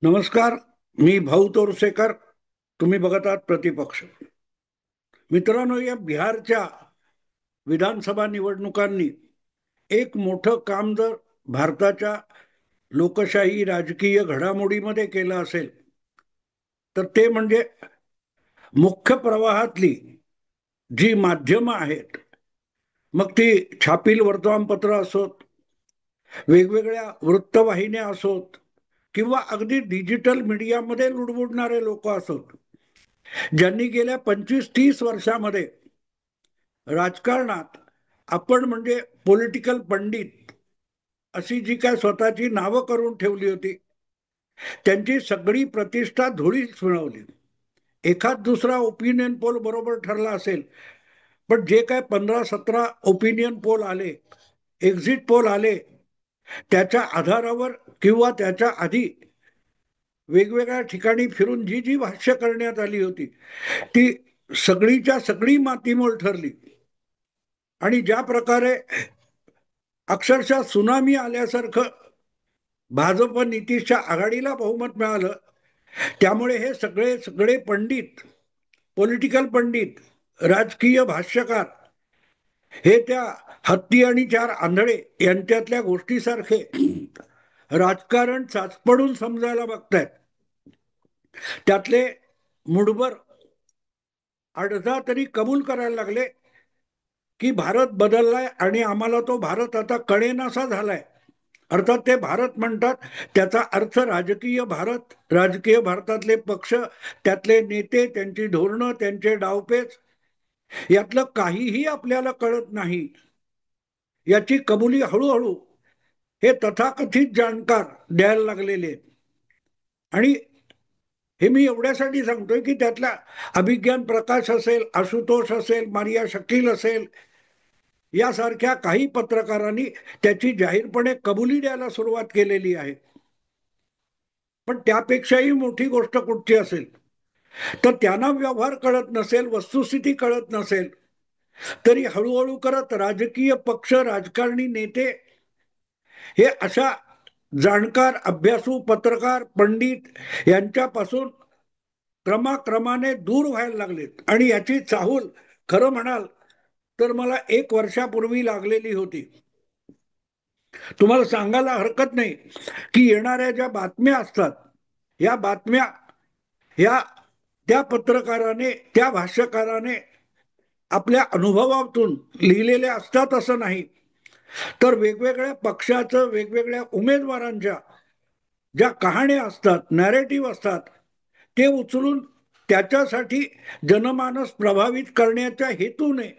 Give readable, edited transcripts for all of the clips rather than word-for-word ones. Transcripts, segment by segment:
नमस्कार. मी भाऊ तोरसेकर. तुम्ही बघत आहात प्रतिपक्ष. मित्रांनो, या बिहारच्या विधानसभा निवडणुकांनी एक मोठं काम जर भारताच्या लोकशाही राजकीय घडामोडीमध्ये केलं असेल तर ते म्हणजे मुख्य प्रवाहातली जी माध्यमं आहेत, मग ती छापील वर्तमानपत्र असोत, वेगवेगळ्या वृत्तवाहिन्या असोत किंवा अगदी डिजिटल मीडियामध्ये लुडबुडणारे लोक असोत, ज्यांनी गेल्या 25-30 वर्षामध्ये राजकारणात आपण म्हणजे पॉलिटिकल पंडित अशी जी काय स्वतःची नावं करून ठेवली होती, त्यांची सगळी प्रतिष्ठा धुळीस मिळवली. एखाद दुसरा ओपिनियन पोल बरोबर ठरला असेल, पण जे काय 15-17 ओपिनियन पोल आले, एक्झिट पोल आले, त्याच्या आधारावर किंवा त्याच्या आधी वेगवेगळ्या ठिकाणी फिरून जी जी भाष्य करण्यात आली होती, ती सगळीच्या सगळी मातीमोल ठरली. आणि ज्या प्रकारे अक्षरशः सुनामी आल्यासारखं भाजप नितीशच्या आघाडीला बहुमत मिळालं, त्यामुळे हे सगळे सगळे पंडित, पॉलिटिकल पंडित, राजकीय भाष्यकार हे त्या हत्ती आणि चार आंधळे यांच्यातल्या गोष्टीसारखे राजकारण चाचपडून समजायला बघतायत. त्यातले मुठभर अर्धा तरी कबूल करायला लागले की भारत बदललाय आणि आम्हाला तो भारत आता कळेनासा झालाय. अर्थात ते भारत म्हणतात, त्याचा अर्थ राजकीय भारत, राजकीय भारतातले पक्ष, त्यातले नेते, त्यांची धोरणं, त्यांचे डावपेच, यातलं काहीही आपल्याला कळत नाही. याची कबुली हळूहळू हे तथाकथित जाणकार द्यायला लागलेले. आणि हे मी एवढ्यासाठी सांगतोय की त्यातल्या अभिज्ञान प्रकाश असेल, आशुतोष असेल, मारिया शकील असेल, यासारख्या काही पत्रकारांनी त्याची जाहीरपणे कबुली द्यायला सुरुवात केलेली आहे. पण त्यापेक्षाही मोठी गोष्ट कुठची असेल तर त्यांना व्यवहार कळत नसेल, वस्तुस्थिती कळत नसेल, तरी हळूहळू करत राजकीय पक्ष, राजकारणी नेते हे अशा जाणकार, अभ्यासू, पत्रकार, पंडित यांच्यापासून क्रमाक्रमाने दूर व्हायला लागलेत. आणि याची चाहूल खरं म्हणाल तर मला 1 वर्षापूर्वी लागलेली होती. तुम्हाला सांगायला हरकत नाही की येणाऱ्या ज्या बातम्या असतात, या बातम्या या त्या पत्रकाराने, त्या भाष्यकाराने आपल्या अनुभवातून लिहिलेल्या असतात असं नाही, तर वेगवेगळ्या पक्षाचं, वेगवेगळ्या उमेदवारांच्या ज्या कहाण्या असतात, नॅरेटिव्ह असतात, ते उचलून त्याच्यासाठी जनमानस प्रभावित करण्याच्या हेतूने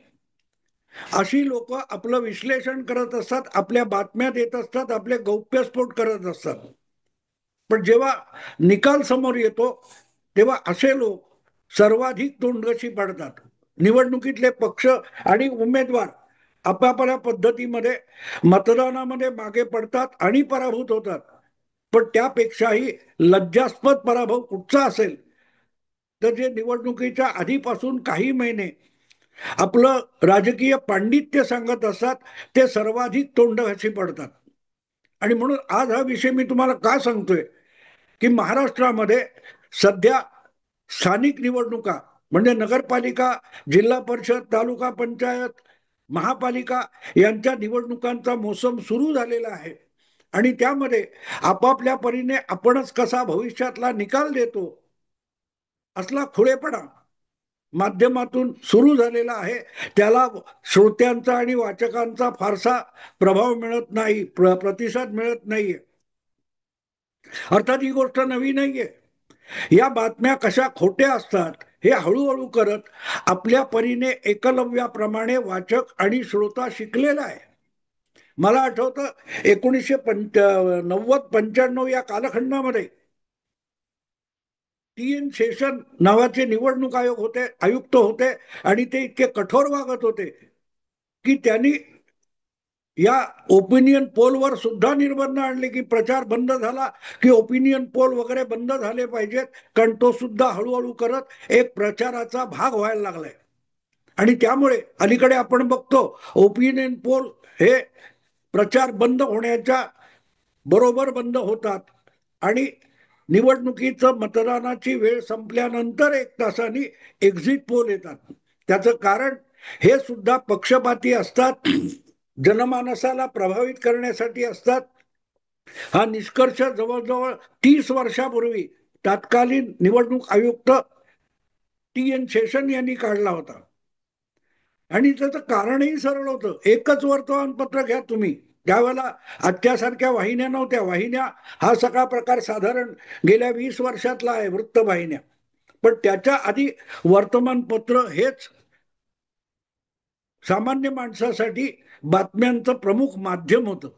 अशी लोक आपलं विश्लेषण करत असतात, आपल्या बातम्या देत असतात, आपले गौप्यस्फोट करत असतात. पण जेव्हा निकाल समोर येतो तेव्हा असे लोक सर्वाधिक तोंडगशी पडतात. निवडणुकीतले पक्ष आणि उमेदवार आपापल्या पद्धतीमध्ये मतदानामध्ये मागे पडतात आणि पराभूत होतात. पण त्यापेक्षाही लज्जास्पद पराभव कुठचा असेल तर जे निवडणुकीच्या आधीपासून काही महिने आपलं राजकीय पांडित्य सांगत असतात, ते सर्वाधिक तोंडघशी पडतात. आणि म्हणून आज हा विषय मी तुम्हाला का सांगतोय की महाराष्ट्रामध्ये सध्या स्थानिक निवडणुका म्हणजे नगरपालिका, जिल्हा परिषद, तालुका पंचायत, महापालिका यांच्या निवडणुकांचा मोसम सुरू झालेला आहे. आणि त्यामध्ये आपापल्या परीने आपणच कसा भविष्यातला निकाल देतो असला खुळेपणा माध्यमातून सुरू झालेला आहे. त्याला श्रोत्यांचा आणि वाचकांचा फारसा प्रभाव मिळत नाही, प्रतिसाद मिळत नाहीये. अर्थात ही गोष्ट नवी नाहीये. या बातम्या कशा खोट्या असतात हे हळूहळू करत आपल्या परीने एकलव्याप्रमाणे वाचक आणि श्रोता शिकलेला आहे. मला आठवतं 1990-95 या कालखंडामध्ये टी.एन. शेषन नावाचे निवडणूक आयोग होते, आयुक्त होते, आणि ते इतके कठोर वागत होते की त्यांनी या ओपिनियन पोलवर सुद्धा निर्बंध आणले की प्रचार बंद झाला की ओपिनियन पोल वगैरे बंद झाले पाहिजेत, कारण तो सुद्धा हळूहळू करत एक प्रचाराचा भाग व्हायला लागलाय. आणि त्यामुळे अलीकडे आपण बघतो ओपिनियन पोल हे प्रचार बंद होण्याच्या बरोबर बंद होतात आणि निवडणुकीचं मतदानाची वेळ संपल्यानंतर 1 तासाने एक्झिट पोल येतात. त्याचं कारण हे सुद्धा पक्षपाती असतात, जनमानसाला प्रभावित करण्यासाठी असतात. हा निष्कर्ष जवळजवळ 30 वर्षापूर्वी तत्कालीन निवडणूक आयुक्त TN शेषन यांनी काढला होता. आणि त्याचं कारणही सरळ होतं. एकच वर्तमानपत्र घ्या तुम्ही. त्यावेळेला आजच्यासारख्या वाहिन्या नव्हत्या. वाहिन्या हा सगळा प्रकार साधारण गेल्या 20 वर्षातला आहे, वृत्तवाहिन्या. पण त्याच्या आधी वर्तमानपत्र हेच सामान्य माणसासाठी बातम्यांचं प्रमुख माध्यम होतं.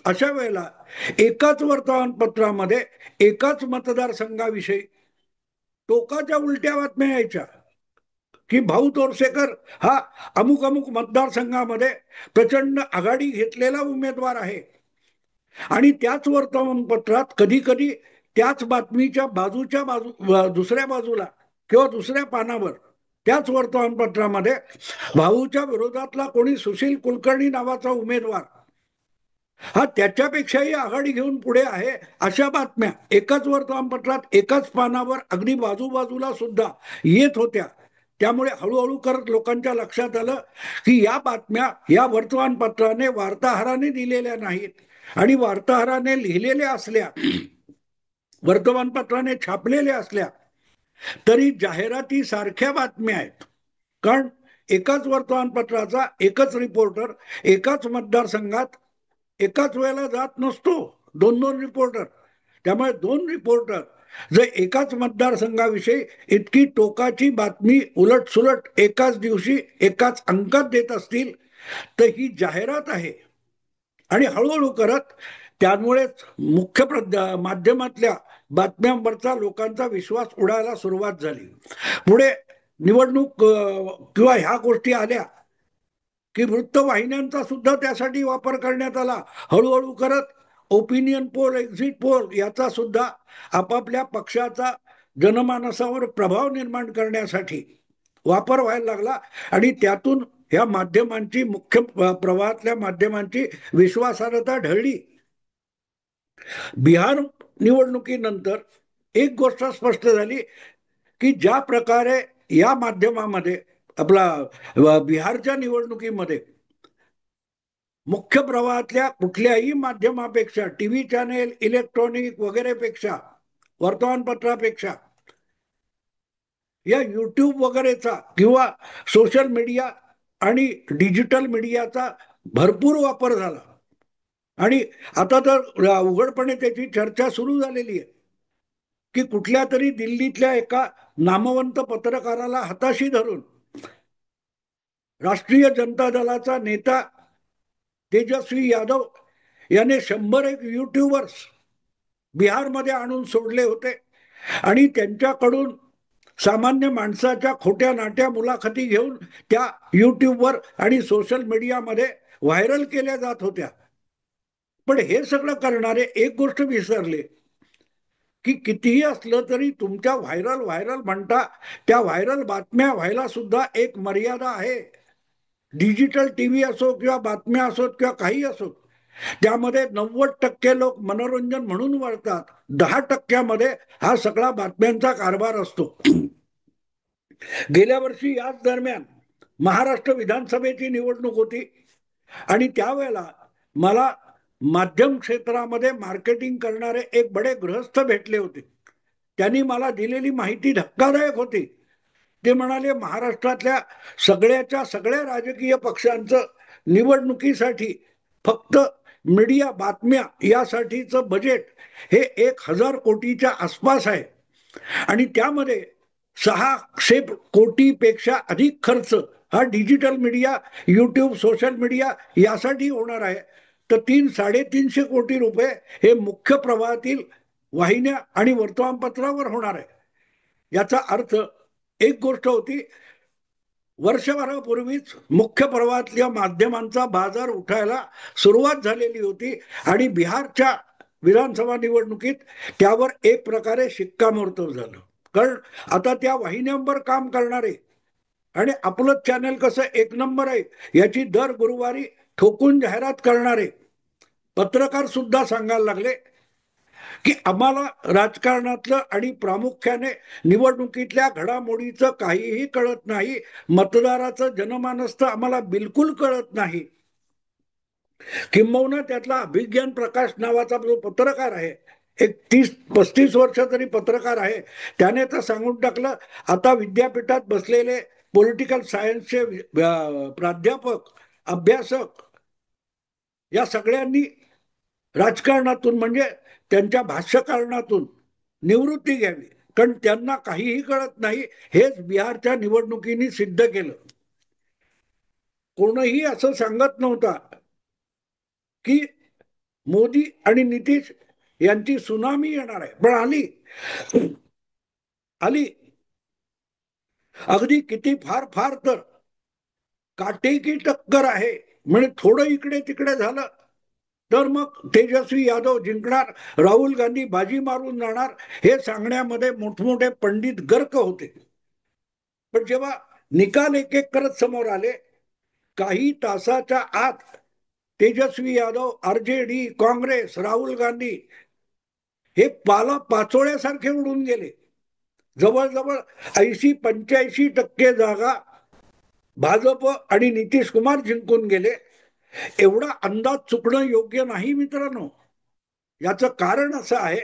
अशा वेळेला एकाच वर्तमानपत्रामध्ये एकाच मतदारसंघाविषयी टोकाच्या उलट्या बातम्या यायच्या की भाऊ तोरसेकर हा अमुक अमुक मतदारसंघामध्ये प्रचंड आघाडी घेतलेला उमेदवार आहे. आणि त्याच वर्तमानपत्रात कधी कधी त्याच बातमीच्या दुसऱ्या बाजूला किंवा दुसऱ्या पानावर त्याच वर्तमानपत्रामध्ये भाऊच्या विरोधातला कोणी सुशील कुलकर्णी नावाचा उमेदवार हा त्याच्यापेक्षाही आघाडी घेऊन पुढे आहे, अशा बातम्या एकाच वर्तमानपत्रात एकाच पानावर अगदी बाजूबाजूला सुद्धा येत होत्या. त्यामुळे हळूहळू करत लोकांच्या लक्षात आलं की या बातम्या या वर्तमानपत्राने वार्ताहराने दिलेल्या नाहीत, आणि वार्ताहराने लिहिलेल्या असल्या, वर्तमानपत्राने छापलेल्या असल्या तरी जाहिराती सारख्या बातम्या आहेत. कारण एकाच वर्तमानपत्राचा एकच रिपोर्टर एकाच मतदारसंघात एकाच वेळेला जात नसतो, दोन दोन रिपोर्टर. त्यामुळे दोन रिपोर्टर जर एकाच मतदारसंघाविषयी इतकी टोकाची बातमी उलटसुलट एकाच दिवशी एकाच अंकात देत असतील तर ही जाहिरात आहे. आणि हळूहळू करत त्यामुळेच मुख्य माध्यमातल्या बातम्यांवरचा लोकांचा विश्वास उडायला सुरुवात झाली. पुढे निवडणूक किंवा ह्या गोष्टी आल्या की वृत्तवाहिन्यांचा सुद्धा त्यासाठी वापर करण्यात आला. हळूहळू करत ओपिनियन पोल, एक्झिट पोल याचा सुद्धा आपापल्या पक्षाचा जनमानसावर प्रभाव निर्माण करण्यासाठी वापर व्हायला लागला. आणि त्यातून या माध्यमांची, मुख्य प्रवाहातल्या माध्यमांची विश्वासार्हता ढळली. बिहार निवडणुकीनंतर एक गोष्ट स्पष्ट झाली की ज्या प्रकारे या माध्यमामध्ये आपला बिहारच्या निवडणुकीमध्ये मुख्य प्रवाहातल्या कुठल्याही माध्यमापेक्षा, टीव्ही चॅनेल, इलेक्ट्रॉनिक वगैरे पेक्षा, वर्तमानपत्रापेक्षा या युट्यूब वगैरेचा किंवा सोशल मीडिया आणि डिजिटल मीडियाचा भरपूर वापर झाला. आणि आता तर उघडपणे त्याची चर्चा सुरू झालेली आहे की कुठल्या तरी दिल्लीतल्या एका नामवंत पत्रकाराला हाताशी धरून राष्ट्रीय जनता दलाचा नेता तेजस्वी यादव याने 101 युट्यूबर्स बिहारमध्ये आणून सोडले होते. आणि त्यांच्याकडून सामान्य माणसाच्या खोट्या नाट्या मुलाखती घेऊन त्या युट्यूबवर आणि सोशल मीडियामध्ये व्हायरल केल्या जात होत्या. पण हे सगळं करणारे एक गोष्ट विसरले की कितीही असलं तरी तुमच्या व्हायरल व्हायरल म्हणता त्या व्हायरल बातम्या व्हायला सुद्धा एक मर्यादा आहे. डिजिटल टीव्ही असो किंवा बातम्या असोत किंवा काही असोत, त्यामध्ये 90% लोक मनोरंजन म्हणून वळतात, 10%मध्ये हा सगळा बातम्यांचा कारभार असतो. गेल्या वर्षी याच दरम्यान महाराष्ट्र विधानसभेची निवडणूक होती आणि त्यावेळेला मला माध्यम क्षेत्रामध्ये मार्केटिंग करणारे एक बडे गृहस्थ भेटले होते. त्यांनी मला दिलेली माहिती धक्कादायक होती. ते म्हणाले महाराष्ट्रातल्या सगळ्याच्या सगळ्या राजकीय पक्षांचं निवडणुकीसाठी फक्त मीडिया बातम्या यासाठीचं बजेट हे 1000 कोटीच्या आसपास आहे आणि त्यामध्ये 600 कोटीपेक्षा अधिक खर्च हा digital media, YouTube, social media यासाठी होणार आहे. तर 300-350 कोटी रुपये हे मुख्य प्रवाहातील वाहिन्या आणि वर्तमानपत्रावर होणार आहे. याचा अर्थ एक गोष्ट होती, वर्षभरापूर्वीच मुख्य प्रवाहातल्या माध्यमांचा बाजार उठायला सुरुवात झालेली होती आणि बिहारच्या विधानसभा निवडणुकीत त्यावर एक प्रकारे शिक्कामोर्तब झालं. कारण आता त्या वाहिन्यांवर काम करणारे आणि आपलं चॅनल कसं एक नंबर आहे याची दर गुरुवारी ठोकून जाहिरात करणारे पत्रकार सुद्धा सांगायला लागले की आम्हाला राजकारणातलं आणि प्रामुख्याने निवडणुकीतल्या घडामोडीचं काहीही कळत नाही, मतदाराचं जनमानस तर आम्हाला बिलकुल कळत नाही. किंबहुना त्यातला अभिज्ञान प्रकाश नावाचा जो पत्रकार आहे, एक 30-35 वर्ष तरी पत्रकार आहे, त्याने तर सांगून टाकलं, आता विद्यापीठात बसलेले पॉलिटिकल सायन्सचे प्राध्यापक, अभ्यासक या सगळ्यांनी राजकारणातून म्हणजे त्यांच्या भाष्यकारणातून निवृत्ती घ्यावी, कारण त्यांना काहीही कळत नाही. हेच बिहारच्या निवडणुकीने सिद्ध केलं. कोणही असं सांगत नव्हता की मोदी आणि नितीश यांची सुनामी येणार आहे, पण आली. आली. अगदी किती फार फार तर काटेकी टक्कर आहे, म्हणजे थोडं इकडे तिकडे झालं तर मग तेजस्वी यादव जिंकणार, राहुल गांधी बाजी मारून जाणार, हे सांगण्यामध्ये मोठमोठे पंडित गर्क होते. पण जेव्हा निकाल एक एक करत समोर आले, काही तासाच्या आत तेजस्वी यादव, आरजेडी, काँग्रेस, राहुल गांधी हे पाला पाचोळ्यासारखे उडून गेले. जवळजवळ 80-85% जागा भाजप आणि नितीश कुमार जिंकून गेले. एवढा अंदाज चुकणं योग्य नाही मित्रांनो. याचं कारण असं आहे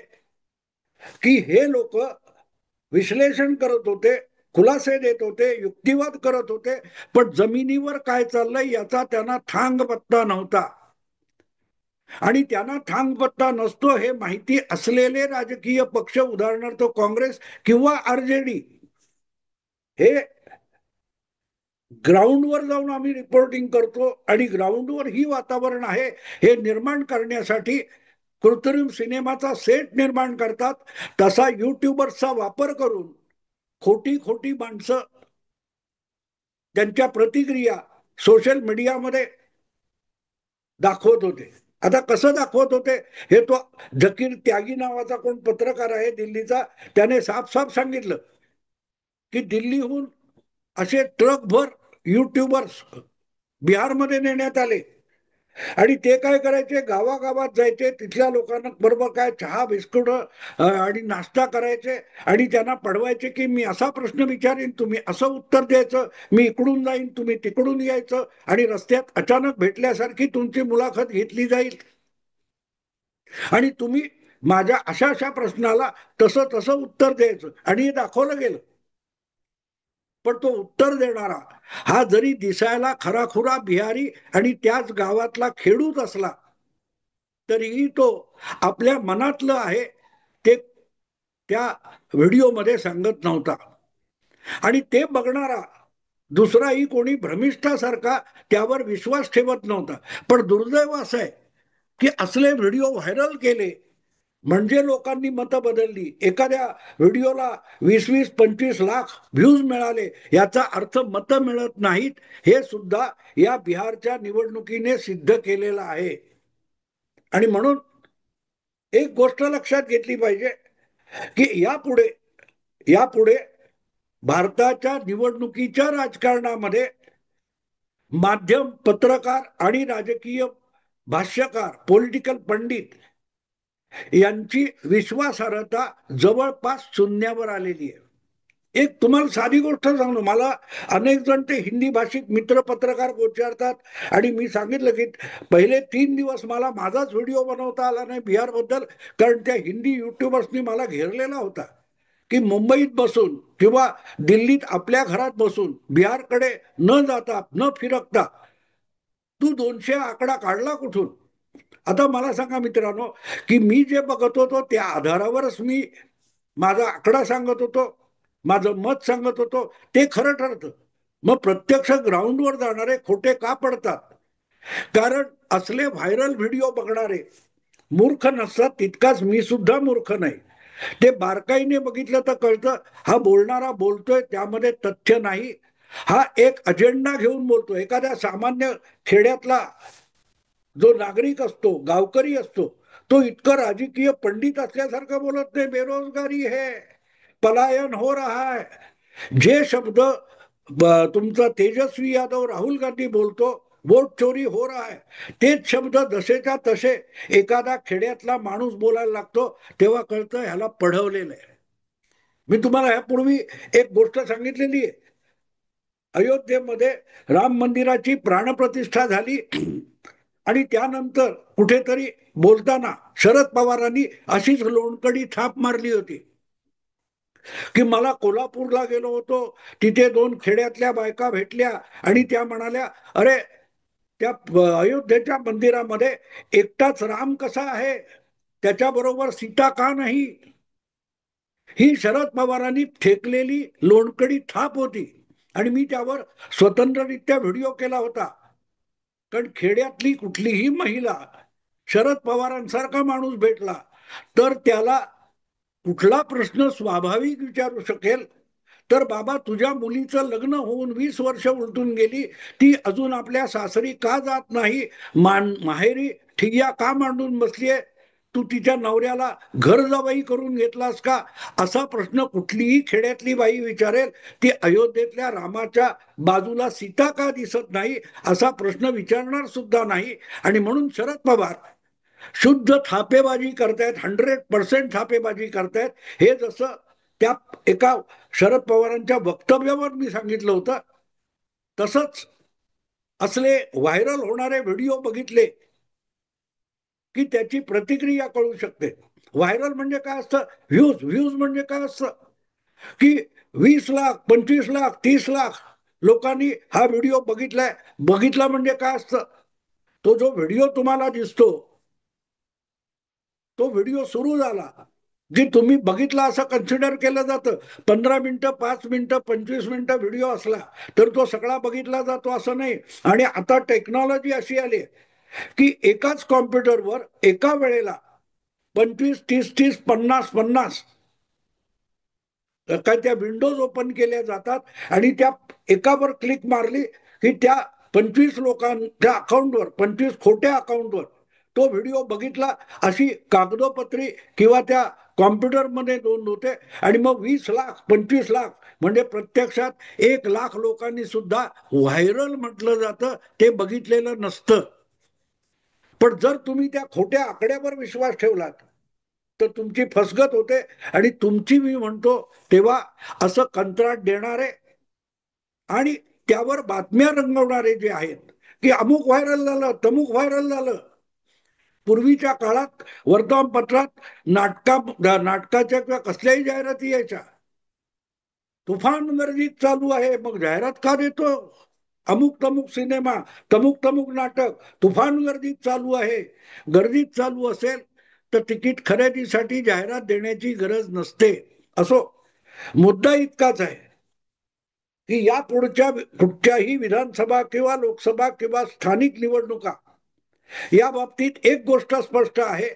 की हे लोक विश्लेषण करत होते, खुलासे देत होते, युक्तिवाद करत होते, पण जमिनीवर काय चाललंय याचा त्यांना थांग पत्ता नव्हता. आणि त्यांना थांग पत्ता नसतो हे माहिती असलेले राजकीय पक्ष, उदाहरणार्थ काँग्रेस किंवा आरजेडी, हे ग्राउंडवर जाऊन आम्ही रिपोर्टिंग करतो आणि ग्राउंडवर ही वातावरण आहे हे निर्माण करण्यासाठी कृत्रिम सिनेमाचा सेट निर्माण करतात. तसा युट्यूबर्सचा वापर करून खोटी खोटी माणसं त्यांच्या प्रतिक्रिया सोशल मीडियामध्ये दाखवत होते. आता कसं दाखवत होते हे तो जकीर त्यागी नावाचा कोण पत्रकार आहे दिल्लीचा, त्याने साफ साफ सांगितलं की दिल्लीहून असे ट्रकभर युट्यूबर्स बिहारमध्ये नेण्यात आले आणि ते काय करायचे, गावागावात जायचे, तिथल्या लोकांना बरोबर काय चहा बिस्कुट आणि नाश्ता करायचे आणि त्यांना पडवायचे की मी असा प्रश्न विचारेन, तुम्ही असं उत्तर द्यायचं, मी इकडून जाईन, तुम्ही तिकडून यायचं आणि रस्त्यात अचानक भेटल्यासारखी तुमची मुलाखत घेतली जाईल आणि तुम्ही माझ्या अशा अशा प्रश्नाला तसं तसं उत्तर द्यायचं आणि हे दाखवलं गेलं. पण तो उत्तर देणारा हा जरी दिसायला खराखुरा बिहारी आणि त्याच गावातला खेडूत असला तरीही तो आपल्या मनातलं आहे ते त्या व्हिडिओमध्ये सांगत नव्हता. आणि ते बघणारा दुसराही कोणी भ्रमिष्ठासारखा त्यावर विश्वास ठेवत नव्हता. पण दुर्दैव असं आहे की असले व्हिडिओ व्हायरल केले म्हणजे लोकांनी मतं बदलली. एखाद्या व्हिडिओला 20-25 लाख व्ह्यूज मिळाले याचा अर्थ मतं मिळत नाहीत, हे सुद्धा या बिहारच्या निवडणुकीने सिद्ध केलेलं आहे. आणि म्हणून एक गोष्ट लक्षात घेतली पाहिजे की यापुढे यापुढे भारताच्या निवडणुकीच्या राजकारणामध्ये माध्यम, पत्रकार आणि राजकीय भाष्यकार, पॉलिटिकल पंडित यांची विश्वासार्हता जवळपास शून्यावर आलेली आहे. एक तुम्हाला साधी गोष्ट सांगतो, मला अनेक जण ते हिंदी भाषिक मित्र पत्रकार विचारतात आणि मी सांगितलं की पहिले 3 दिवस मला माझाच व्हिडिओ बनवता आला नाही बिहार बद्दल, कारण त्या हिंदी युट्यूबर्सनी मला घेरलेला होता की मुंबईत बसून किंवा दिल्लीत आपल्या घरात बसून बिहारकडे न जाता न फिरकता तू 200 आकडा काढला कुठून. आता मला सांगा मित्रांनो की मी जे बघत होतो त्या आधारावरच मी माझा आकडा सांगत होतो, माझं मत सांगत होतो, ते खरं ठरतं. मग प्रत्यक्ष ग्राउंडवर जाणारे खोटे का पडतात, कारण असले व्हायरल व्हिडिओ बघणारे मूर्ख नसतात, तितकाच मी सुद्धा मूर्ख नाही. ते बारकाईने बघितलं तर कळतं हा बोलणारा बोलतोय त्यामध्ये तथ्य नाही, हा एक अजेंडा घेऊन बोलतो. एखाद्या सामान्य खेड्यातला जो नागरिक असतो, गावकरी असतो, तो इतकं राजकीय पंडित असल्यासारखं बोलत नाही. बेरोजगारी है, पलायन हो रहा है, जे शब्द तुमचा तेजस्वी यादव, राहुल गांधी बोलतो वोट चोरी हो रहा है, तेच शब्द जसेच्या तसे एखादा खेड्यातला माणूस बोलायला लागतो, तेव्हा कळतं ह्याला पढवलेलं आहे. मी तुम्हाला यापूर्वी एक गोष्ट सांगितलेली आहे. अयोध्येमध्ये राम मंदिराची प्राणप्रतिष्ठा झाली आणि त्यानंतर कुठेतरी बोलताना शरद पवारांनी अशीच लोणकडी थाप मारली होती की मला कोल्हापूरला गेलो होतो, तिथे दोन खेड्यातल्या बायका भेटल्या आणि त्या म्हणाल्या, अरे त्या अयोध्येच्या मंदिरामध्ये एकटाच राम कसा आहे, त्याच्याबरोबर सीता का नाही. ही शरद पवारांनी फेकलेली लोणकडी थाप होती आणि मी त्यावर स्वतंत्ररित्या व्हिडिओ केला होता. कारण खेड्यातली कुठलीही महिला शरद पवारांसारखा माणूस भेटला तर त्याला कुठला प्रश्न स्वाभाविक विचारू शकेल, तर बाबा तुझ्या मुलीचं लग्न होऊन 20 वर्ष उलटून गेली, ती अजून आपल्या सासरी का जात नाही, माहेरी ठिय्या का मांडून बसलीये, तू तिच्या नवऱ्याला घर जावई करून घेतलास का, असा प्रश्न कुठलीही खेड्यातली बाई विचारेल. ती अयोध्येतल्या रामाच्या बाजूला सीता का दिसत नाही असा प्रश्न विचारणार सुद्धा नाही. आणि म्हणून शरद पवार शुद्ध थापेबाजी करतायत, 100% थापेबाजी करतायत. हे जसं त्या एका शरद पवारांच्या वक्तव्यावर मी सांगितलं होतं, तसंच असले व्हायरल होणारे व्हिडिओ बघितले की त्याची प्रतिक्रिया कळू शकते. व्हायरल म्हणजे काय असतं, व्ह्यूज. व्ह्यूज म्हणजे काय असतं की 20 लाख, 25 लाख, 30 लाख लोकांनी हा व्हिडिओ बघितलाय. बघितला म्हणजे काय असतं, तो जो व्हिडिओ तुम्हाला दिसतो, तो व्हिडिओ सुरू झाला जे तुम्ही बघितला असं कन्सिडर केलं जातं. 15 मिनिटं, 5 मिनिटं, 25 मिनिटं व्हिडिओ असला तर तो सगळा बघितला जातो असं नाही. आणि आता टेक्नॉलॉजी अशी आली की एकाच कॉम्प्युटरवर एका वेळेला 25, 30, 30, 50, 50 काय त्या विंडोज ओपन केल्या जातात आणि त्या एकावर क्लिक मारली की त्या 25 लोकांच्या अकाउंटवर, 25 खोट्या अकाउंटवर तो व्हिडिओ बघितला अशी कागदोपत्री किंवा त्या कॉम्प्युटरमध्ये नोंद होते. आणि मग 20 लाख, 25 लाख म्हणजे प्रत्यक्षात 1 लाख लोकांनी सुद्धा व्हायरल म्हटलं जातं, ते बघितलेलं नसतं. पण जर तुम्ही त्या खोट्या आकड्यावर विश्वास ठेवलात तर तुमची फसगत होते. आणि तुमची मी म्हणतो तेव्हा असं कंत्राट देणारे आणि त्यावर बातम्या रंगवणारे जे आहेत की अमुक व्हायरल झालं, तमुक व्हायरल झालं. पूर्वीच्या काळात वर्तमानपत्रात नाटकाच्या किंवा कसल्याही जाहिराती यायच्या, तुफान गर्दीत चालू आहे, मग जाहिरात का देतो, अमुक तमुक सिनेमा, तमुक तमुक नाटक तुफान गर्दीत चालू आहे. गर्दीत चालू असेल तर तिकीट खरेदीसाठी जाहिरात देण्याची गरज नसते. असो, मुद्दा इतकाच आहे की या पुढच्या कुठच्याही विधानसभा किंवा लोकसभा किंवा स्थानिक निवडणुका या बाबतीत एक गोष्ट स्पष्ट आहे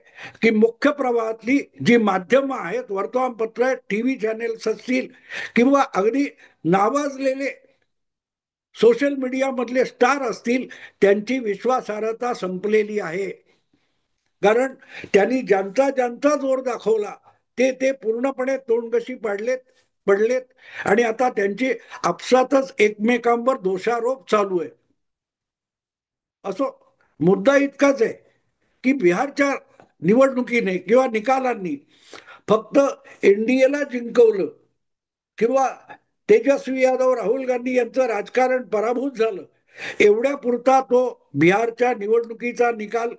की मुख्य प्रवाहातली जी माध्यमं आहेत, वर्तमानपत्र, टीव्ही चॅनेल्स असतील किंवा अगदी नावाजलेले सोशल मीडिया मधले स्टार असतील, त्यांची विश्वासार्हता संपलेली आहे. कारण त्यांनी ज्यांचा ज्यांचा जोर दाखवला ते ते पूर्णपणे तोंडगशी पडलेत आणि आता त्यांची आपसातच एकमेकांवर दोषारोप चालू आहे. असो, मुद्दा इतकाच आहे की बिहारच्या निवडणुकीने किंवा निकालांनी फक्त एनडीएला जिंकवलं किंवा तेजस्वी यादव, राहुल गांधी यांचं राजकारण पराभूत झालं, एवढ्या पुरता तो बिहारच्या निवडणुकीचा निकाल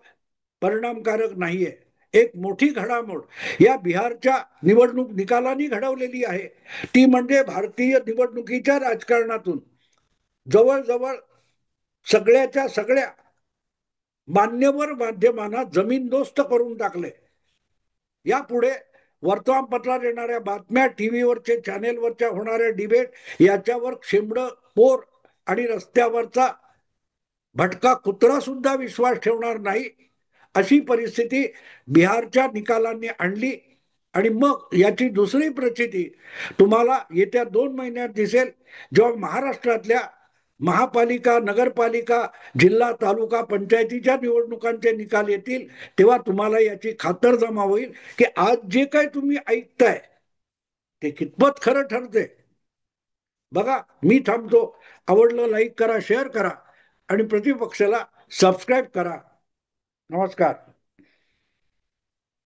परिणामकारक नाहीये. एक मोठी घडामोड या बिहारच्या निवडणूक निकालांनी घडवलेली आहे, ती म्हणजे भारतीय निवडणुकीच्या राजकारणातून जवळजवळ सगळ्याच्या सगळ्या मान्यवर माध्यमांना जमीनदोस्त करून टाकले. यापुढे वर्तमानपत्रात येणाऱ्या बातम्या, टीव्हीवरचे चॅनेलवरच्या होणाऱ्या डिबेट याच्यावर शेंबड, पोर आणि रस्त्यावरचा भटका कुत्रा सुद्धा विश्वास ठेवणार नाही, अशी परिस्थिती बिहारच्या निकालांनी आणली. आणि मग याची दुसरी प्रचिती तुम्हाला येत्या 2 महिन्यात दिसेल, जेव्हा महाराष्ट्रातल्या महापालिका, नगरपालिका, जिल्हा, तालुका, पंचायतीच्या निवडणुकांचे निकाल येतील, तेव्हा तुम्हाला याची खातरजमा होईल की आज जे काही तुम्ही ऐकताय ते कितपत खरं ठरते. बघा, मी थांबतो. आवडलं लाईक करा, शेअर करा आणि प्रतिपक्षाला सबस्क्राईब करा. नमस्कार.